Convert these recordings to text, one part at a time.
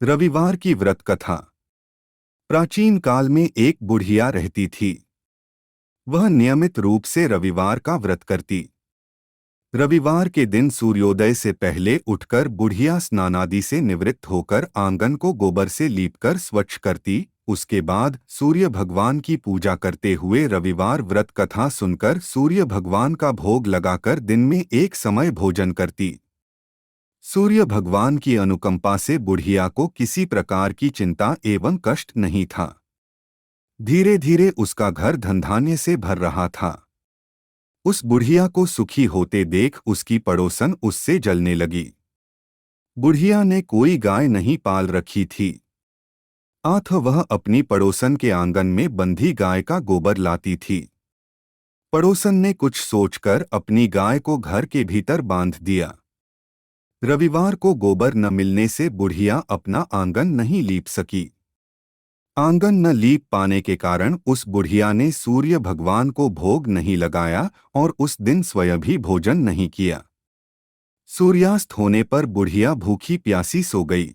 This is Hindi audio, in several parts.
रविवार की व्रत कथा। प्राचीन काल में एक बुढ़िया रहती थी। वह नियमित रूप से रविवार का व्रत करती। रविवार के दिन सूर्योदय से पहले उठकर बुढ़िया स्नानादि से निवृत्त होकर आंगन को गोबर से लीपकर स्वच्छ करती। उसके बाद सूर्य भगवान की पूजा करते हुए रविवार व्रत कथा सुनकर सूर्य भगवान का भोग लगाकर दिन में एक समय भोजन करती। सूर्य भगवान की अनुकंपा से बुढ़िया को किसी प्रकार की चिंता एवं कष्ट नहीं था। धीरे धीरे उसका घर धनधान्य से भर रहा था। उस बुढ़िया को सुखी होते देख उसकी पड़ोसन उससे जलने लगी। बुढ़िया ने कोई गाय नहीं पाल रखी थी, अतः वह अपनी पड़ोसन के आंगन में बंधी गाय का गोबर लाती थी। पड़ोसन ने कुछ सोचकर अपनी गाय को घर के भीतर बांध दिया। रविवार को गोबर न मिलने से बुढ़िया अपना आंगन नहीं लीप सकी। आंगन न लीप पाने के कारण उस बुढ़िया ने सूर्य भगवान को भोग नहीं लगाया और उस दिन स्वयं भी भोजन नहीं किया। सूर्यास्त होने पर बुढ़िया भूखी प्यासी सो गई।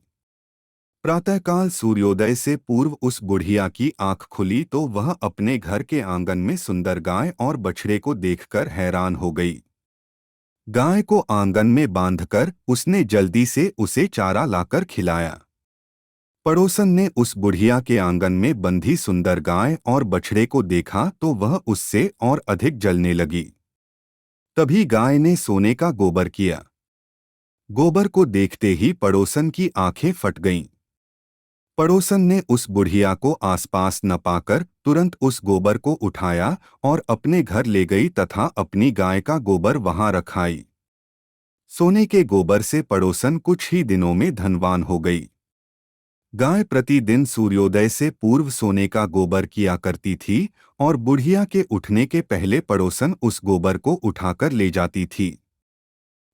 प्रातःकाल सूर्योदय से पूर्व उस बुढ़िया की आंख खुली तो वह अपने घर के आंगन में सुंदर गाय और बछड़े को देखकर हैरान हो गई। गाय को आंगन में बांधकर उसने जल्दी से उसे चारा लाकर खिलाया। पड़ोसन ने उस बुढ़िया के आंगन में बंधी सुंदर गाय और बछड़े को देखा तो वह उससे और अधिक जलने लगी। तभी गाय ने सोने का गोबर किया। गोबर को देखते ही पड़ोसन की आंखें फट गईं। पड़ोसन ने उस बुढ़िया को आसपास न पाकर तुरंत उस गोबर को उठाया और अपने घर ले गई तथा अपनी गाय का गोबर वहां रखाई। सोने के गोबर से पड़ोसन कुछ ही दिनों में धनवान हो गई। गाय प्रतिदिन सूर्योदय से पूर्व सोने का गोबर किया करती थी और बुढ़िया के उठने के पहले पड़ोसन उस गोबर को उठाकर ले जाती थी।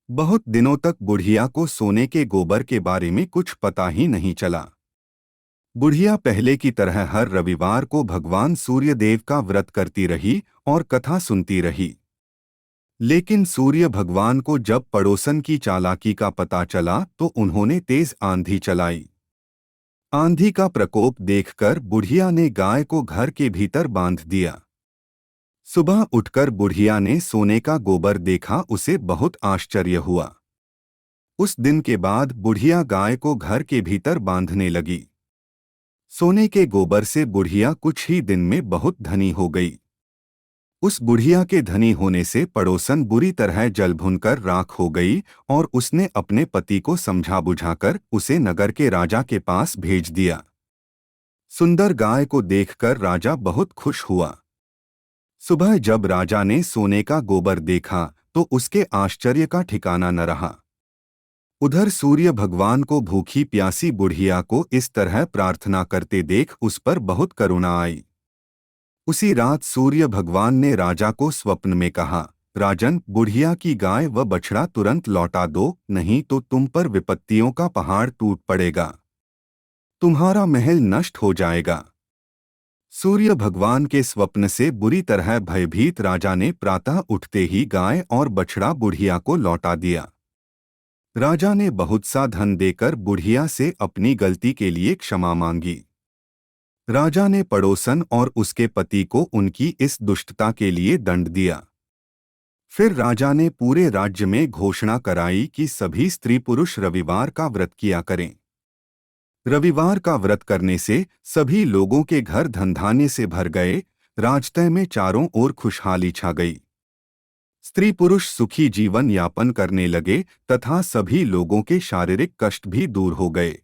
बहुत दिनों तक बुढ़िया को सोने के गोबर के बारे में कुछ पता ही नहीं चला। बुढ़िया पहले की तरह हर रविवार को भगवान सूर्यदेव का व्रत करती रही और कथा सुनती रही। लेकिन सूर्य भगवान को जब पड़ोसन की चालाकी का पता चला तो उन्होंने तेज आंधी चलाई। आंधी का प्रकोप देखकर बुढ़िया ने गाय को घर के भीतर बांध दिया। सुबह उठकर बुढ़िया ने सोने का गोबर देखा, उसे बहुत आश्चर्य हुआ। उस दिन के बाद बुढ़िया गाय को घर के भीतर बांधने लगी। सोने के गोबर से बुढ़िया कुछ ही दिन में बहुत धनी हो गई। उस बुढ़िया के धनी होने से पड़ोसन बुरी तरह जल भुनकर राख हो गई और उसने अपने पति को समझा बुझाकर उसे नगर के राजा के पास भेज दिया। सुंदर गाय को देखकर राजा बहुत खुश हुआ। सुबह जब राजा ने सोने का गोबर देखा तो उसके आश्चर्य का ठिकाना न रहा। उधर सूर्य भगवान को भूखी प्यासी बुढ़िया को इस तरह प्रार्थना करते देख उस पर बहुत करुणा आई। उसी रात सूर्य भगवान ने राजा को स्वप्न में कहा, राजन, बुढ़िया की गाय व बछड़ा तुरंत लौटा दो, नहीं तो तुम पर विपत्तियों का पहाड़ टूट पड़ेगा, तुम्हारा महल नष्ट हो जाएगा। सूर्य भगवान के स्वप्न से बुरी तरह भयभीत राजा ने प्रातः उठते ही गाय और बछड़ा बुढ़िया को लौटा दिया। राजा ने बहुत सा धन देकर बुढ़िया से अपनी गलती के लिए क्षमा मांगी। राजा ने पड़ोसन और उसके पति को उनकी इस दुष्टता के लिए दंड दिया। फिर राजा ने पूरे राज्य में घोषणा कराई कि सभी स्त्री पुरुष रविवार का व्रत किया करें। रविवार का व्रत करने से सभी लोगों के घर धनधान्य से भर गए। राजतय में चारों ओर खुशहाली छा गई। स्त्री पुरुष सुखी जीवन यापन करने लगे तथा सभी लोगों के शारीरिक कष्ट भी दूर हो गए।